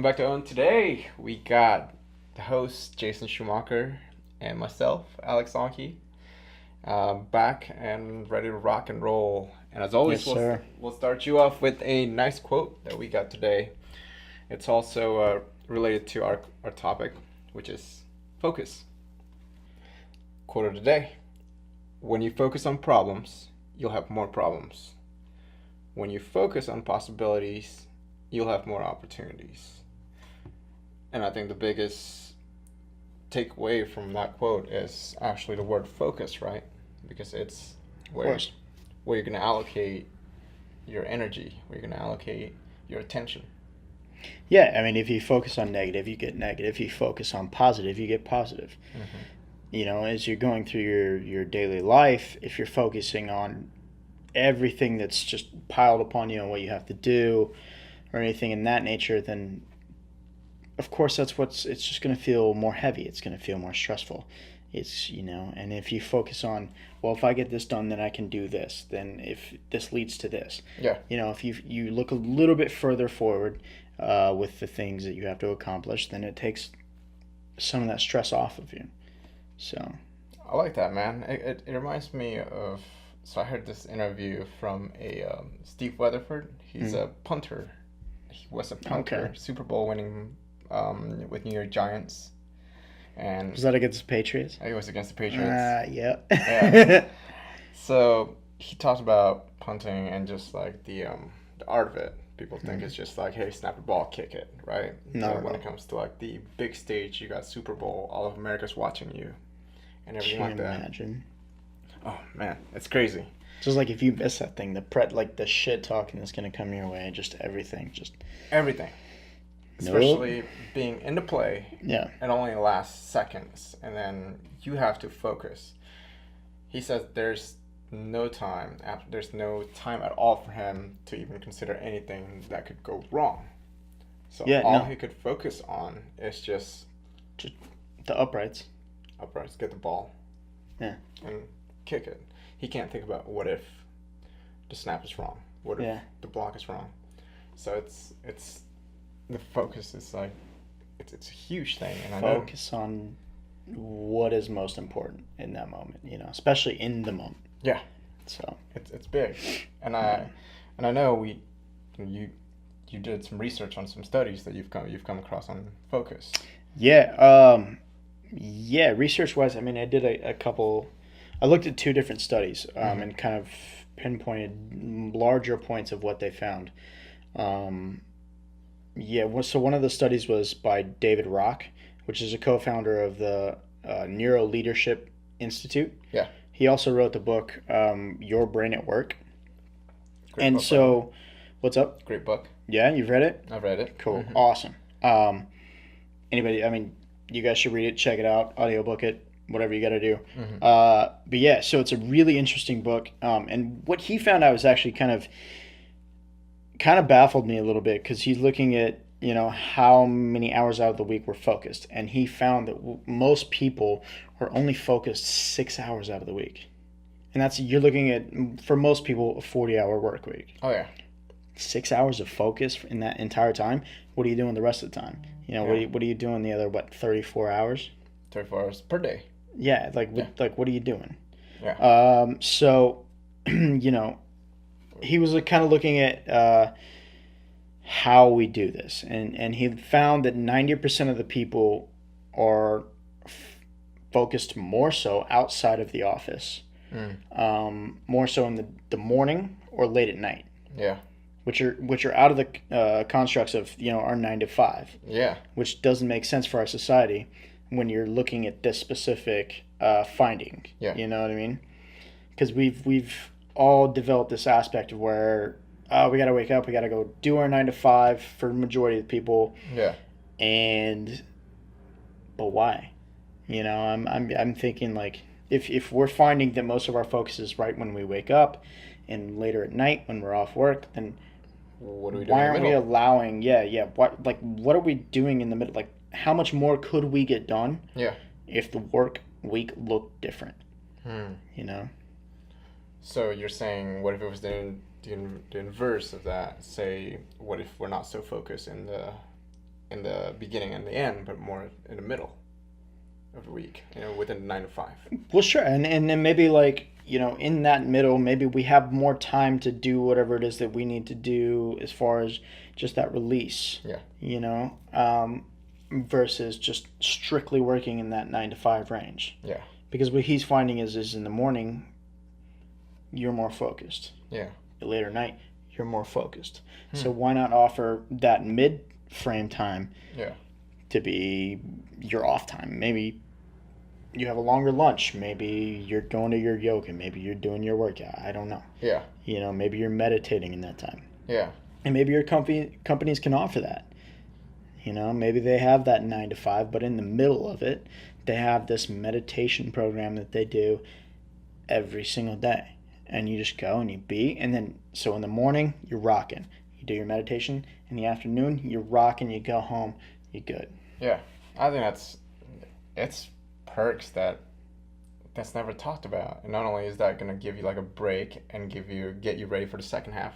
Welcome back to Own. Today we got the host Jason Schumacher and myself, Alex Anki, back and ready to rock and roll. And as Yes, always, sir. we'll start you off with a nice quote that we got today. It's also related to our topic, which is focus. Quote of the day: when you focus on problems, you'll have more problems. When you focus on possibilities, you'll have more opportunities. And I think the biggest takeaway from that quote is actually the word focus, right? Because it's Of where course. where you're going to allocate your energy, where you're going to allocate your attention. Yeah, I mean, if you focus on negative, you get negative. If you focus on positive, you get positive. Mm-hmm. As you're going through your daily life, if you're focusing on everything that's just piled upon you and what you have to do or anything in that nature, then of course it's just going to feel more heavy. It's going to feel more stressful. And if you focus on, well, if I get this done, then I can do this. Then if this leads to this, Yeah. if you look a little bit further forward with the things that you have to accomplish, then it takes some of that stress off of you. So, I like that, man. It reminds me of. So I heard this interview from a Steve Weatherford. He's a punter. He was a punter, okay. Super Bowl winning with New York Giants, and Was that against the Patriots? he was against the Patriots. Yeah. Yeah. So he talked about punting and just like the art of it. People think it's just like, hey, snap the ball, kick it, right? Not But at when all. it comes to like the big stage, you got Super Bowl, all of America's watching you, and everything Can like you that. imagine? Oh man, it's crazy. Just like if you miss that thing, the shit talking that's gonna come your way, just everything, just Everything, nope. especially being in the play, Yeah. it only lasts seconds, and then you have to focus. He says there's no time at all for him to even consider anything that could go wrong. So Yeah. all No. he could focus on is just Just the uprights. uprights, get the ball, Yeah. and kick it. He can't think about what if the snap is wrong, what if Yeah. the block is wrong. So it's the focus is like it's a huge thing, and I know. Focus on what is most important in that moment, especially in the moment. Yeah, So, it's big, and yeah. I know you you did some research on some studies that you've come across on focus. Yeah, research wise, I mean, I did a couple, I looked at two different studies Mm-hmm. and kind of pinpointed larger points of what they found. Um, so one of the studies was by David Rock, which is a co founder of the Neuro Leadership Institute. Yeah, He also wrote the book Your Brain at Work. great And book. By the way. so, what's up? Great book. Yeah, you've read it? I've read it. Cool. Mm-hmm. Awesome. Anybody, I mean, you guys should read it, check it out, audiobook it, whatever you got to do. Mm-hmm. But yeah, so it's a really interesting book. And what he found out was actually kind of baffled me a little bit because he's looking at, how many hours out of the week we're focused. And he found that most people are only focused 6 hours out of the week. And you're looking at, for most people, a 40-hour work week. Oh yeah. 6 hours of focus in that entire time. What are you doing the rest of the time? Yeah. What are you doing the other 34 hours? 34 hours per day. Yeah, Yeah. what are you doing? Yeah. So, he was kind of looking at how we do this, and he found that 90% of the people are focused more so outside of the office, more so in the morning or late at night. Yeah. Which are out of the constructs of our 9 to 5, Yeah. which doesn't make sense for our society when you're looking at this specific finding. Yeah. You know what I mean? Because we've all developed this aspect of where we got to wake up, we got to go do our 9 to 5 for the majority of the people, Yeah. but why? I'm thinking like if we're finding that most of our focus is right when we wake up and later at night when we're off work, then What are we doing why in the aren't we middle? allowing what are we doing in the middle? Like how much more could we get done Yeah. if the work week looked different? Hmm. You know? So you're saying, what if it was the inverse of that? Say, what if we're not so focused in the in the beginning and the end, but more in the middle of the week, within 9 to 5. Well, sure, and then maybe like in that middle, maybe we have more time to do whatever it is that we need to do as far as just that release. Yeah. Versus just strictly working in that 9 to 5 range. Yeah. Because what he's finding is in the morning, you're more focused. Yeah. Later at night, you're more focused. So why not offer that mid frame time? Yeah. To be your off time. Maybe you have a longer lunch. Maybe you're going to your yoga. Maybe you're doing your workout. I don't know. Yeah. Maybe you're meditating in that time. Yeah. And maybe your companies can offer that. Maybe they have that 9 to 5, but in the middle of it, they have this meditation program that they do every single day. And you just go and you be. And then, so in the morning, you're rocking. You do your meditation. In the afternoon, you're rocking. You go home. You're good. Yeah. I think it's perks that's never talked about. And not only is that going to give you like a break and get you ready for the second half,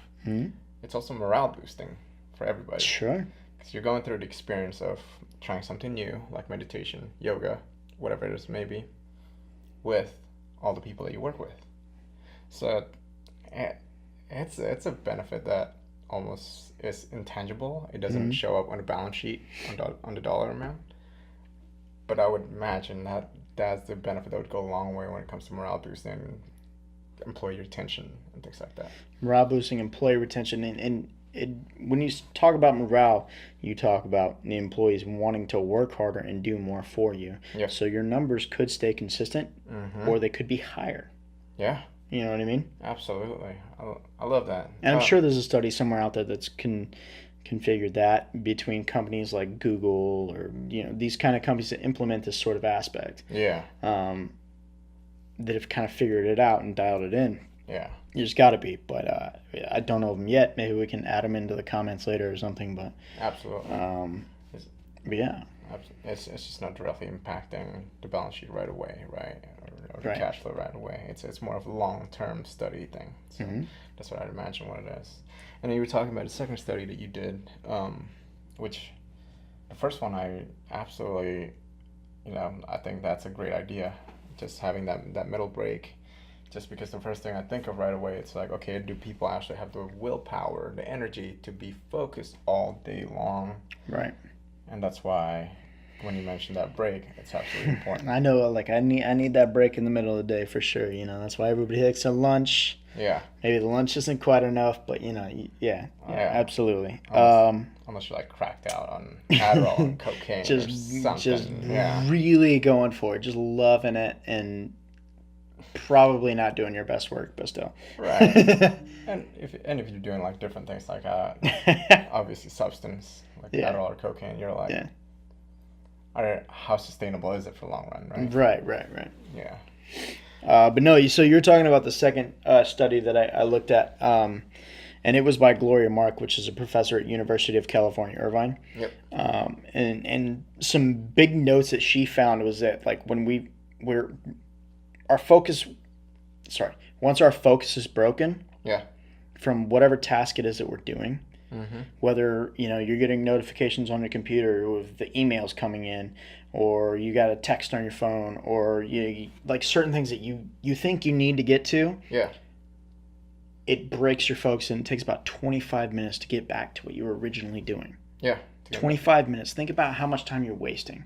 it's also morale boosting for everybody. Sure. Because you're going through the experience of trying something new, like meditation, yoga, whatever it is maybe, with all the people that you work with. So it's a benefit that almost is intangible. It doesn't show up on the balance sheet on the dollar amount. But I would imagine that that's the benefit that would go a long way when it comes to morale boosting, employee retention, and things like that. Morale boosting, employee retention, and when you talk about morale, you talk about the employees wanting to work harder and do more for you. Yeah. So your numbers could stay consistent, or they could be higher. Yeah. You know what I mean? Absolutely. I love that. And I'm sure there's a study somewhere out there that's configured that between companies like Google or these kind of companies that implement this sort of aspect. Yeah. That have kind of figured it out and dialed it in. Yeah. You just got to be, but I don't know of them yet. Maybe we can add them into the comments later or something. But absolutely. But yeah, it's just not directly impacting the balance sheet right away, right? Or the cash flow right away. It's more of a long-term study thing. So that's what I'd imagine what it is. And you were talking about the second study that you did, which the first one I absolutely, I think that's a great idea. Just having that middle break. Just because the first thing I think of right away, it's like, okay, do people actually have the willpower, the energy to be focused all day long? Right. And that's why when you mentioned that break, it's absolutely important. I know, like I need that break in the middle of the day for sure. That's why everybody takes a lunch. Yeah. Maybe the lunch isn't quite enough, but yeah, absolutely. Unless you're like cracked out on Adderall and cocaine or something. Just really going for it, just loving it, and probably not doing your best work, but still. Right. and if you're doing like different things like obviously substance like Adderall or cocaine, you're like, how sustainable is it for the long run, right? Right. Yeah. But no, so you're talking about the second study that I looked at, and it was by Gloria Mark, which is a professor at University of California, Irvine. Yep. And some big notes that she found was that like when once our focus is broken, from whatever task it is that we're doing, whether you're getting notifications on your computer with the emails coming in, or you got a text on your phone, or like certain things that you think you need to get to, it breaks your focus, and it takes about 25 minutes to get back to what you were originally doing. 25 minutes. Think about how much time you're wasting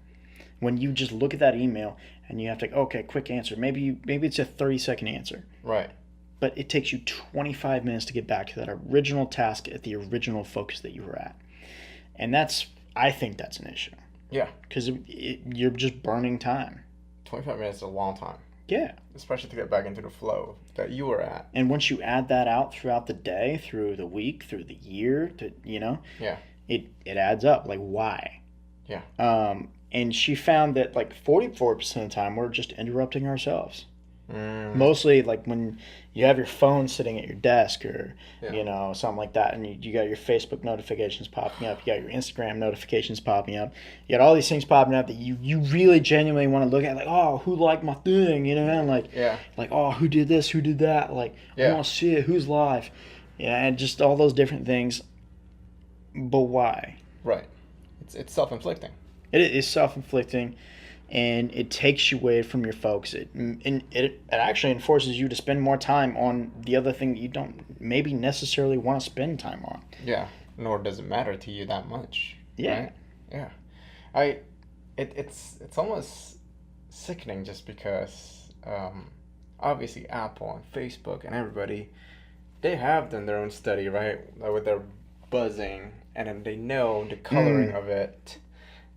when you just look at that email and you have to, okay, quick answer. Maybe it's a 30-second answer. Right. But it takes you 25 minutes to get back to that original task at the original focus that you were at. And I think that's an issue. Yeah. Because you're just burning time. 25 minutes is a long time. Yeah. Especially to get back into the flow that you were at. And once you add that out throughout the day, through the week, through the year, it adds up. Like, why? Yeah. And she found that like 44% of the time we're just interrupting ourselves. Mostly like when you have your phone sitting at your desk or something like that, and you got your Facebook notifications popping up, you got your Instagram notifications popping up, you got all these things popping up that you really genuinely want to look at, like, oh, who liked my thing, and like oh, who did this, who did that, like I want to see it, who's live, and just all those different things. But why? Right. it's self-inflicting. It is self-inflicting, and it takes you away from your focus. It actually enforces you to spend more time on the other thing that you don't maybe necessarily want to spend time on. Yeah, nor does it matter to you that much. Yeah. Right? Yeah. It's almost sickening just because obviously Apple and Facebook and everybody, they have done their own study, right? With their buzzing, and then they know the coloring of it.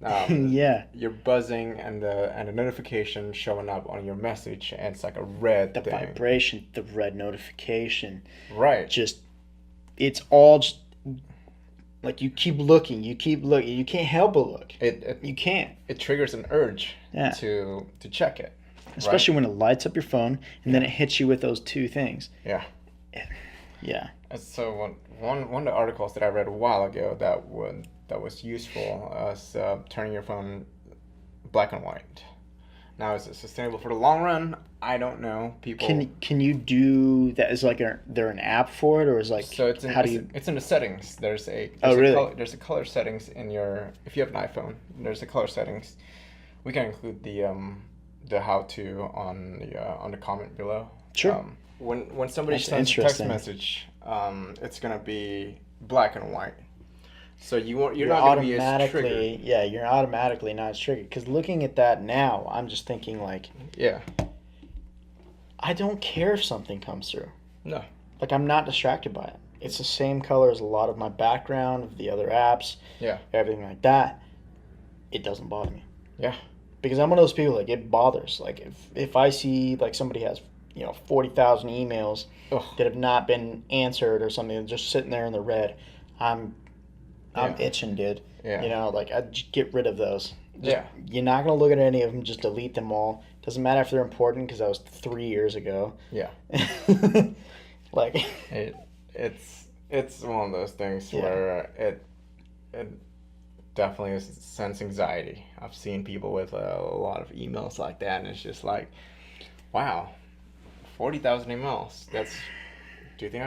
Yeah. You're buzzing and the notification showing up on your message, and it's like a red The thing. vibration, the red notification. Right. It's all just like you keep looking. You can't help but look. You can't. It triggers an urge to check it. Especially when it lights up your phone and then it hits you with those two things. Yeah. Yeah. So one of the articles that I read a while ago that was useful was turning your phone black and white. Now, is it sustainable for the long run? I don't know. People can you do that? Is there an app for it, or is like so it's in it's in the settings. There's a there's a color settings in your, if you have an iPhone. There's a color settings. We can include the how to on the comment below. Sure. When somebody sends a text message, it's gonna be black and white. So you're not going to be as triggered. Yeah, you're automatically not as triggered. Because looking at that now, I'm just thinking like, yeah, I don't care if something comes through. No. Like, I'm not distracted by it. It's the same color as a lot of my background of the other apps. Yeah. Everything like that. It doesn't bother me. Yeah. Because I'm one of those people, like, it bothers. Like, if I see, like, somebody has, 40,000 emails that have not been answered or something, just sitting there in the red, I'm itching, dude. Yeah. Like, I'd just get rid of those. Yeah. You're not going to look at any of them. Just delete them all. Doesn't matter if they're important because that was 3 years ago. Yeah. Like. It's one of those things where it definitely sends anxiety. I've seen people with a lot of emails like that, and it's just like, wow, 40,000 emails. Do you think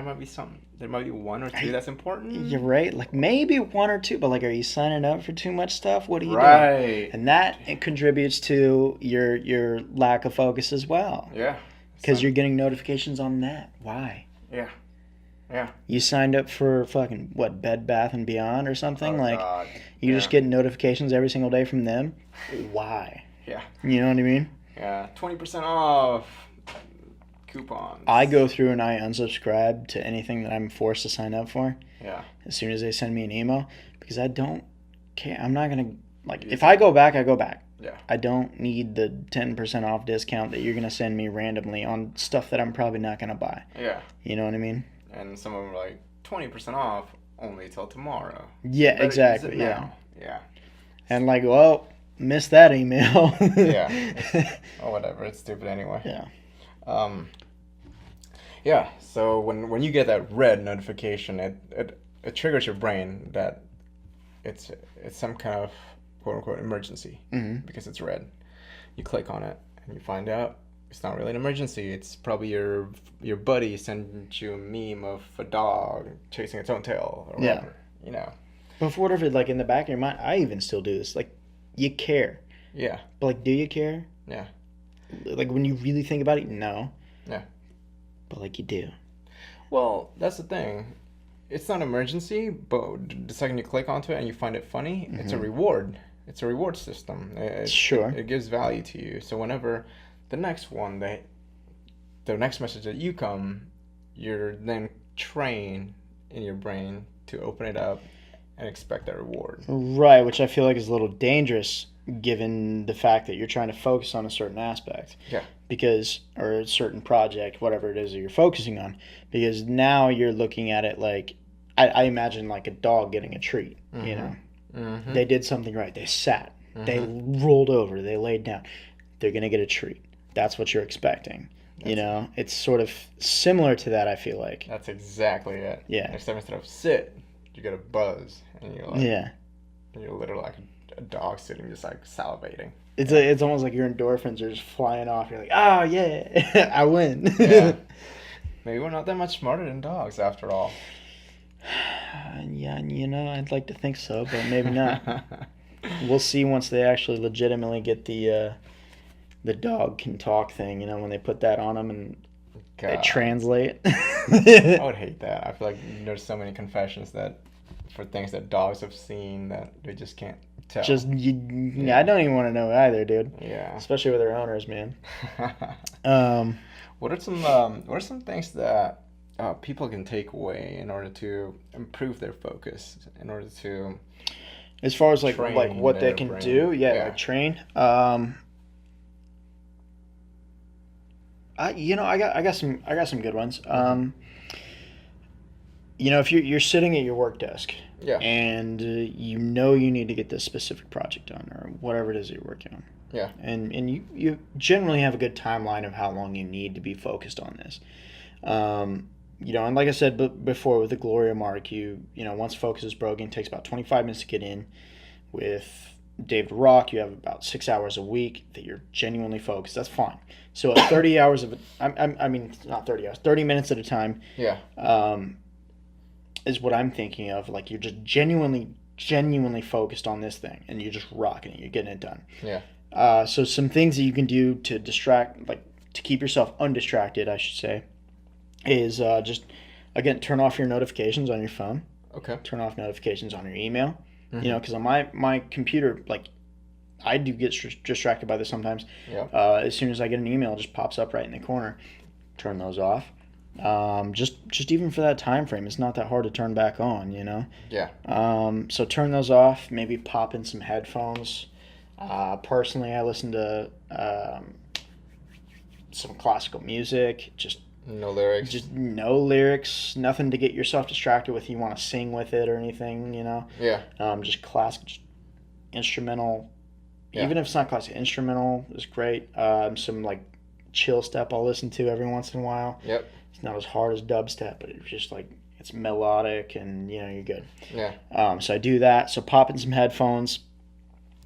there might be one or two that's important? You're right. Like, maybe one or two, but like, are you signing up for too much stuff? What are you doing? And that it contributes to your lack of focus as well. Yeah. Because you're getting notifications on that. Why? Yeah. Yeah. You signed up for fucking, Bed Bath & Beyond or something? Oh, like, God. you just get notifications every single day from them? Why? Yeah. You know what I mean? Yeah. 20% off. Coupons. I go through and I unsubscribe to anything that I'm forced to sign up for. Yeah. As soon as they send me an email, because I don't care. I'm not gonna if I go back, I go back. Yeah. I don't need the 10% off discount that you're gonna send me randomly on stuff that I'm probably not gonna buy. Yeah. You know what I mean? And some of them are like 20% off only till tomorrow. Yeah, exactly. Yeah. Yeah. And like, well, missed that email. Yeah. Or whatever. It's stupid anyway. Yeah. Yeah, so when you get that red notification, it triggers your brain that it's some kind of quote unquote emergency because it's red. You click on it and you find out it's not really an emergency. It's probably your buddy sent you a meme of a dog chasing its own tail or whatever. But for whatever, like, in the back of your mind, I even still do this. Like, you care. Yeah. But like, do you care? Yeah. Like, when you really think about it, no. Yeah. But like, you do. Well, that's the thing. It's not an emergency, but the second you click onto it and you find it funny, it's a reward. It's a reward system. Sure. It gives value to you. So whenever the next message that you come, you're then trained in your brain to open it up and expect that reward. Right, which I feel like is a little dangerous given the fact that you're trying to focus on a certain aspect. Yeah. Or a certain project, whatever it is that you're focusing on. Because now you're looking at it like, I imagine like a dog getting a treat, you know. Mm-hmm. They did something right. They sat. Mm-hmm. They rolled over. They laid down. They're going to get a treat. That's what you're expecting. It's sort of similar to that, I feel like. That's exactly it. Yeah. Instead of sit, you get a buzz. And you're like, and you're literally like a dog sitting just like salivating. It's almost like your endorphins are just flying off. You're like, oh, yeah, I win. Yeah. Maybe we're not that much smarter than dogs after all. Yeah, I'd like to think so, but maybe not. We'll see once they actually legitimately get the dog can talk thing. You know, when they put that on them and they God, translate. I would hate that. I feel like there's so many confessions that for things that dogs have seen that they just can't tell. I don't even want to know either, dude. Yeah. Especially with their owners, man. Um, What are some things that people can take away in order to improve their focus, in order to as far as like train what they their can brain? do, Yeah. like train. I got some good ones. If you're sitting at your work desk Yeah. and you need to get this specific project done or whatever it is that you're working on. Yeah. And you generally have a good timeline of how long you need to be focused on this. And like I said before with the Gloria mark, once focus is broken, it takes about 25 minutes to get in. With David Rock, you have about 6 hours a week that you're genuinely focused. That's fine. So at 30 hours of it, I mean, not 30 hours, 30 minutes at a time. Yeah. Is what I'm thinking of. Like you're just genuinely focused on this thing, and you're just rocking it. You're getting it done. Yeah. So some things that you can do to distract, like to keep yourself undistracted, I should say, is just again turn off your notifications on your phone. Okay. Turn off notifications on your email. Mm-hmm. Because on my computer, like I do get distracted by this sometimes. Yeah. As soon as I get an email, it just pops up right in the corner. Turn those off. Just even for that time frame, it's not that hard to turn back on, Yeah. So turn those off. Maybe pop in some headphones. Personally, I listen to some classical music. Just No lyrics. no lyrics. Nothing to get yourself distracted with. You want to sing with it or anything, Yeah. Just classic, just instrumental. Yeah. Even if it's not classic, instrumental is great. Some like chill step I'll listen to every once in a while. Yep. It's not as hard as dubstep, but it's just like it's melodic and you're good. Yeah. So I do that. So pop in some headphones.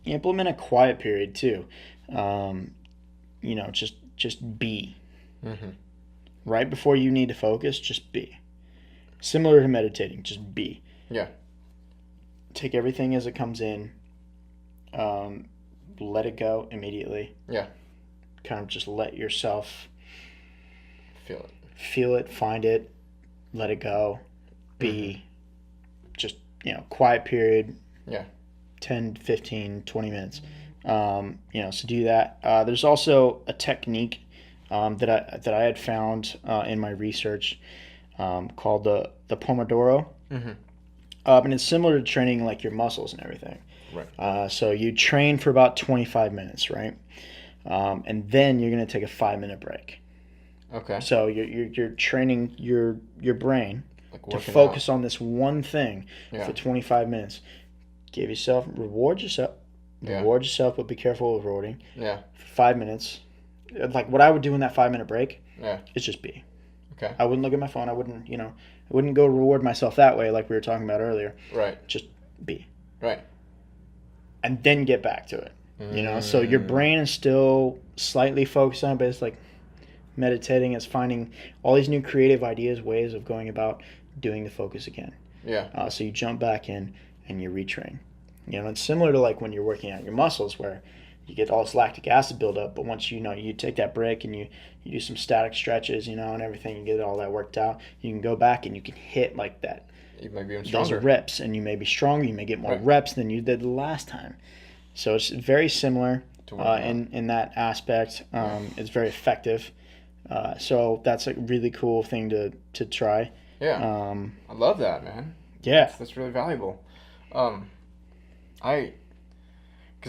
Implement a quiet period too. Just be. Mm-hmm. Right before you need to focus, just be. Similar to meditating, just be. Yeah. Take everything as it comes in. Let it go immediately. Yeah. Kind of just let yourself Feel it. Find it, let it go, be. Just, quiet period. Yeah. 10, 15, 20 minutes. So do that. There's also a technique that I had found in my research called the Pomodoro. Mm-hmm. And it's similar to training like your muscles and everything. Right. So you train for about 25 minutes, right? And then you're going to take a 5-minute break. Okay. So you're training your brain Like to working focus out. on this one thing Yeah. for 25 minutes. Reward yourself. Yeah. Reward yourself, but be careful with rewarding. Yeah. For 5 minutes. Like what I would do in that 5-minute break Yeah. is just be. Okay. I wouldn't look at my phone. I wouldn't go reward myself that way like we were talking about earlier. Right. Just be. Right. And then get back to it. So your brain is still slightly focused on it, but it's like meditating. It's finding all these new creative ideas, ways of going about doing the focus again. Yeah. So you jump back in and you retrain. It's similar to like when you're working out your muscles where you get all this lactic acid buildup, but once you take that break and you do some static stretches, and everything, you get all that worked out, you can go back and you can hit like that. You might be even Those stronger. reps, and you may be stronger. You may get more Right. reps than you did the last time. So it's very similar To work out. in that aspect. It's very effective. So that's a really cool thing to try. Yeah. I love that, man. Yeah. That's really valuable. Because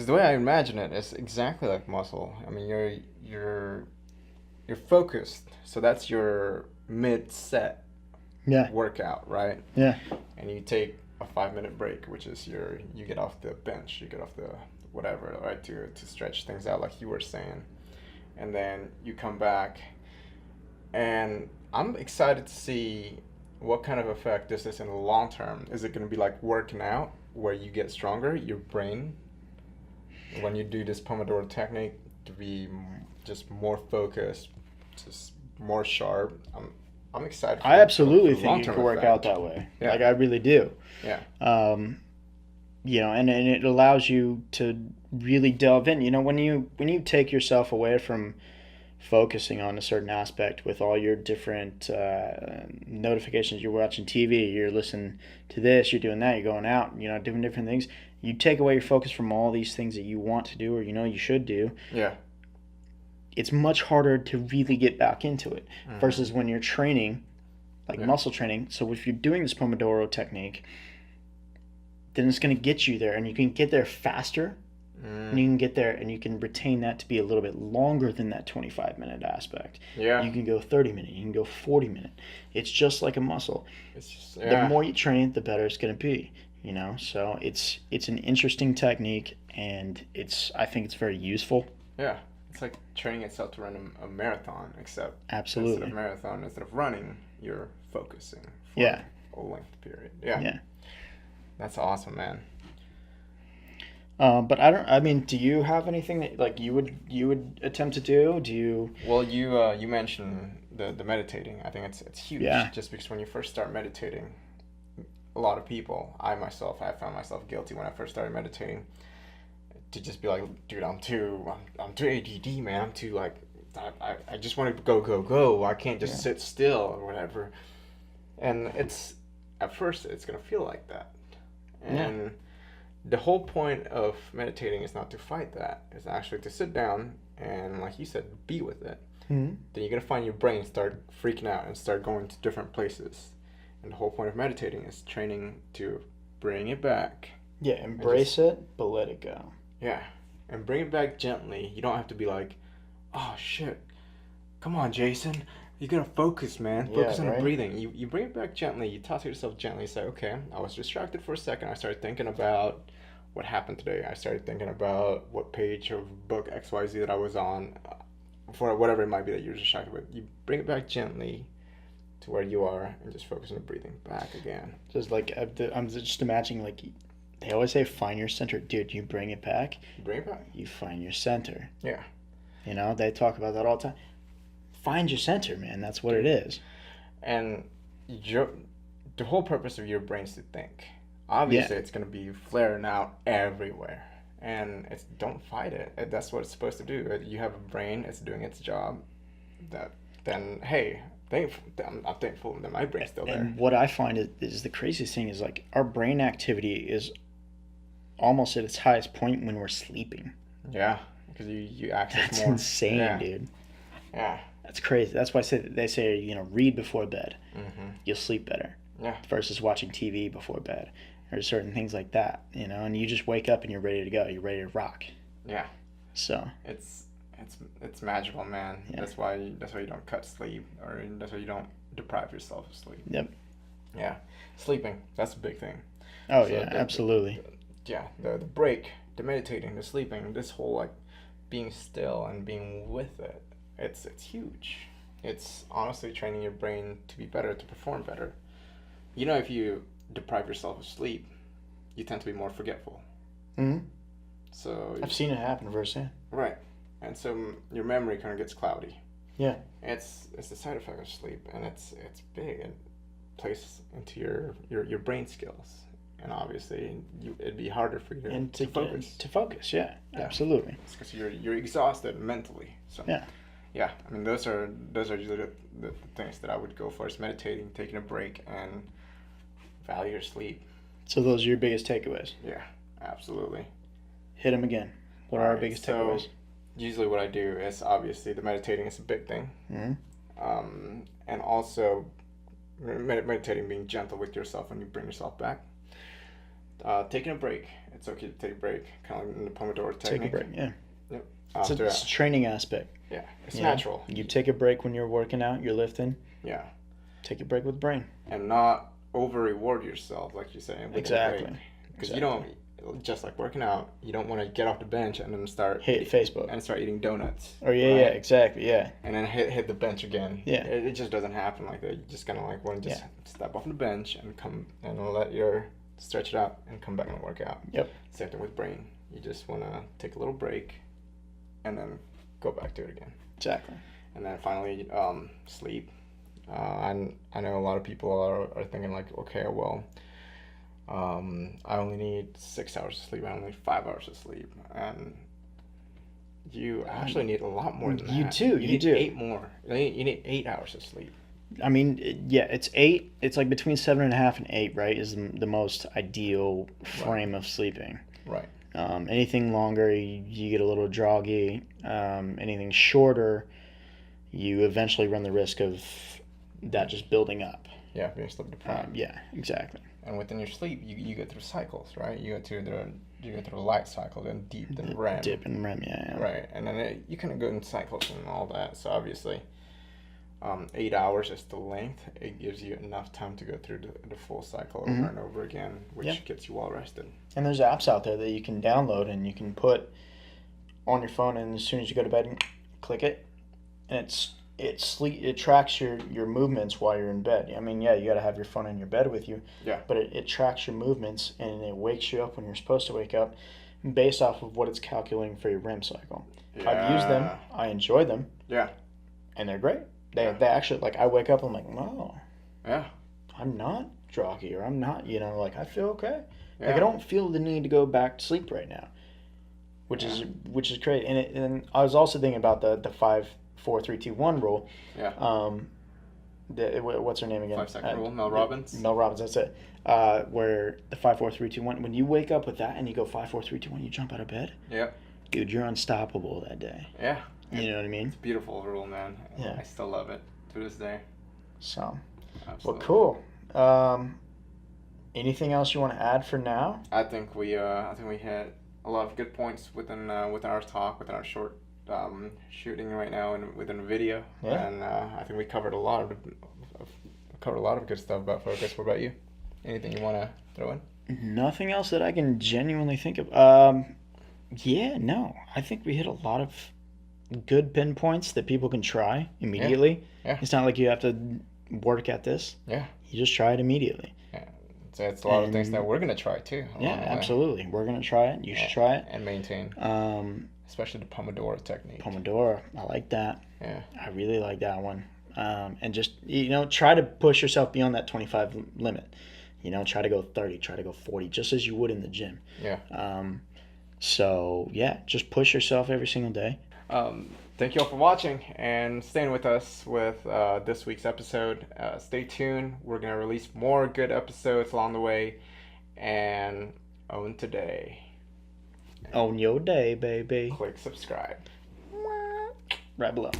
the way I imagine it is exactly like muscle. I mean, you're focused, so that's your mid-set Yeah. workout, right? Yeah. And you take a 5-minute break, which is you get off the bench, you get off the whatever, right, to stretch things out, like you were saying, and then you come back, and I'm excited to see what kind of effect this is in the long term. Is it going to be like working out where you get stronger, your brain, when you do this Pomodoro technique, to be just more focused, just more sharp? I'm excited. I absolutely for think you long-term can work effect. out that way. Yeah. Like I really do. Yeah. and it allows you to really delve in. When you take yourself away from focusing on a certain aspect with all your different notifications, you're watching TV, you're listening to this, you're doing that, you're going out, doing different things. You take away your focus from all these things that you want to do or you should do. Yeah. It's much harder to really get back into it versus when you're training, like muscle training. So if you're doing this Pomodoro technique, then it's going to get you there, and you can get there faster, and you can get there, and you can retain that to be a little bit longer than that 25-minute aspect. Yeah. You can go 30-minute, you can go 40-minute. It's just like a muscle. It's just, The more you train, the better it's going to be. So it's an interesting technique, and I think it's very useful. Yeah. It's like training itself to run a marathon, except Absolutely. instead of running, you're focusing for a length period. Yeah. That's awesome, man. But do you have anything that like you would attempt to do? Do you? Well, you mentioned the meditating. I think it's huge. Yeah. Just because when you first start meditating, a lot of people, I found myself guilty when I first started meditating, to just be like, dude, I'm too ADD, man. I'm too like, I just want to go. I can't just sit still or whatever. And at first it's gonna feel like that. And the whole point of meditating is not to fight that. It's actually to sit down and, like you said, be with it. Mm-hmm. Then you're gonna find your brain start freaking out and start going to different places. And the whole point of meditating is training to bring it back. Yeah, embrace it, but let it go. Yeah, and bring it back gently. You don't have to be like, oh shit, come on, Jason. You gotta focus, man. Focus on the breathing. You bring it back gently. You talk to yourself gently. Say, okay, I was distracted for a second. I started thinking about what happened today. I started thinking about what page of book XYZ that I was on, for whatever it might be that you're distracted with. You bring it back gently to where you are and just focus on the breathing back again. Just like, I'm just imagining, like, they always say find your center. Dude, you bring it back. You bring it back. You find your center. Yeah. They talk about that all the time. Find your center, man. That's what it is. And the whole purpose of your brain is to think. Obviously, it's going to be flaring out everywhere. And don't fight it. That's what it's supposed to do. You have a brain, it's doing its job. Then, hey, I'm thankful that my brain's still there. And what I find is the craziest thing is, like, our brain activity is almost at its highest point when we're sleeping. Yeah, because you access That's more. insane, dude. Yeah. That's crazy. That's why they say read before bed. Mm-hmm. You'll sleep better. Yeah. Versus watching TV before bed, or certain things like that. And you just wake up and you're ready to go. You're ready to rock. Yeah. So. It's magical, man. Yeah. That's why you don't cut sleep, or that's why you don't deprive yourself of sleep. Yep. Yeah. Sleeping. That's a big thing. Oh so absolutely. The break, the meditating, the sleeping, this whole like being still and being with it. It's huge. It's honestly training your brain to be better, to perform better. If you deprive yourself of sleep, you tend to be more forgetful. Mm-hmm. So I've seen it happen firsthand. Right. And so your memory kind of gets cloudy. Yeah. It's the side effect of sleep, and it's big. It plays into your brain skills, and obviously it'd be harder for you to focus. To focus, yeah. Absolutely. It's because you're exhausted mentally. So yeah. Yeah, I mean those are usually the things that I would go for: is meditating, taking a break, and value your sleep. So those are your biggest takeaways. Yeah, absolutely. Hit them again. What are our biggest takeaways? Usually what I do is, obviously, the meditating is a big thing. Mm-hmm. And also meditating, being gentle with yourself when you bring yourself back. Taking a break. It's okay to take a break, kind of like in the Pomodoro Technique. Take a break, yeah. Yep. It's a training aspect. Yeah, it's natural. You take a break when you're working out, you're lifting. Yeah. Take a break with the brain. And not over-reward yourself, like you say. Exactly. Because you don't, just like working out, you don't want to get off the bench and then start Facebook and start eating donuts. Oh yeah, right? Yeah, exactly, yeah. And then hit the bench again. Yeah. It just doesn't happen like that. You just kind of like want to just step off the bench and come and stretch it out and come back and work out. Yep. Same thing with brain. You just want to take a little break and then go back to it again. Exactly. And then finally, sleep. I know a lot of people are thinking like, okay, well, I only need 6 hours of sleep. I only need 5 hours of sleep, and you actually need a lot more than that. You do. You need 8 more. You need 8 hours of sleep. I mean, yeah, it's 8. It's like between 7.5 and 8, right? Is the most ideal frame of sleeping. Right. Anything longer, you get a little groggy. Anything shorter, you eventually run the risk of that just building up. Yeah, being sleep deprived. Yeah, exactly. And within your sleep, you go through cycles, right? You go through the light cycle, then deep, then REM. Dip and REM, yeah. Right, and then you kind of go in cycles and all that. So obviously, 8 hours is the length. It gives you enough time to go through the full cycle over and over again, which gets you well rested. And there's apps out there that you can download and you can put on your phone, and as soon as you go to bed, click it, and it tracks your movements while you're in bed. I mean, yeah, you got to have your phone in your bed with you. Yeah. But it tracks your movements, and it wakes you up when you're supposed to wake up, based off of what it's calculating for your REM cycle. Yeah. I've used them. I enjoy them. Yeah. And they're great. They actually, like, I wake up, I'm like, oh. Yeah. I'm not groggy, or I'm not, like, I feel okay. Yeah. Like, I don't feel the need to go back to sleep right now, which is great. And I was also thinking about the 5, 4, 3, 2, 1 rule. Yeah. What's her name again? 5-second rule. Mel Robbins. Mel Robbins. That's it. Where the 5, 4, 3, 2, 1. When you wake up with that and you go 5, 4, 3, 2, 1, you jump out of bed. Yeah. Dude, you're unstoppable that day. Yeah. You know what I mean? It's a beautiful rule, man. Yeah. I still love it to this day. So, Absolutely. well, cool. Anything else you want to add for now? I think we had a lot of good points within our talk, within our short shooting right now, and within the video. Yeah. And I think we covered a lot of good stuff about focus. What about you? Anything you want to throw in? Nothing else that I can genuinely think of. Yeah, no. I think we hit a lot of good pinpoints that people can try immediately. Yeah. It's not like you have to work at this. Yeah. You just try it immediately. Yeah. So it's a lot of things that we're gonna try too. Yeah, absolutely. We're gonna try it. You should try it and maintain. Especially the Pomodoro Technique. Pomodoro, I like that. Yeah. I really like that one. And just try to push yourself beyond that 25 limit. Try to go 30. Try to go 40, just as you would in the gym. Yeah. So yeah, just push yourself every single day. Thank you all for watching and staying with us with this week's episode. Stay tuned. We're going to release more good episodes along the way. And own today. Own your day, baby. Click subscribe. Right below.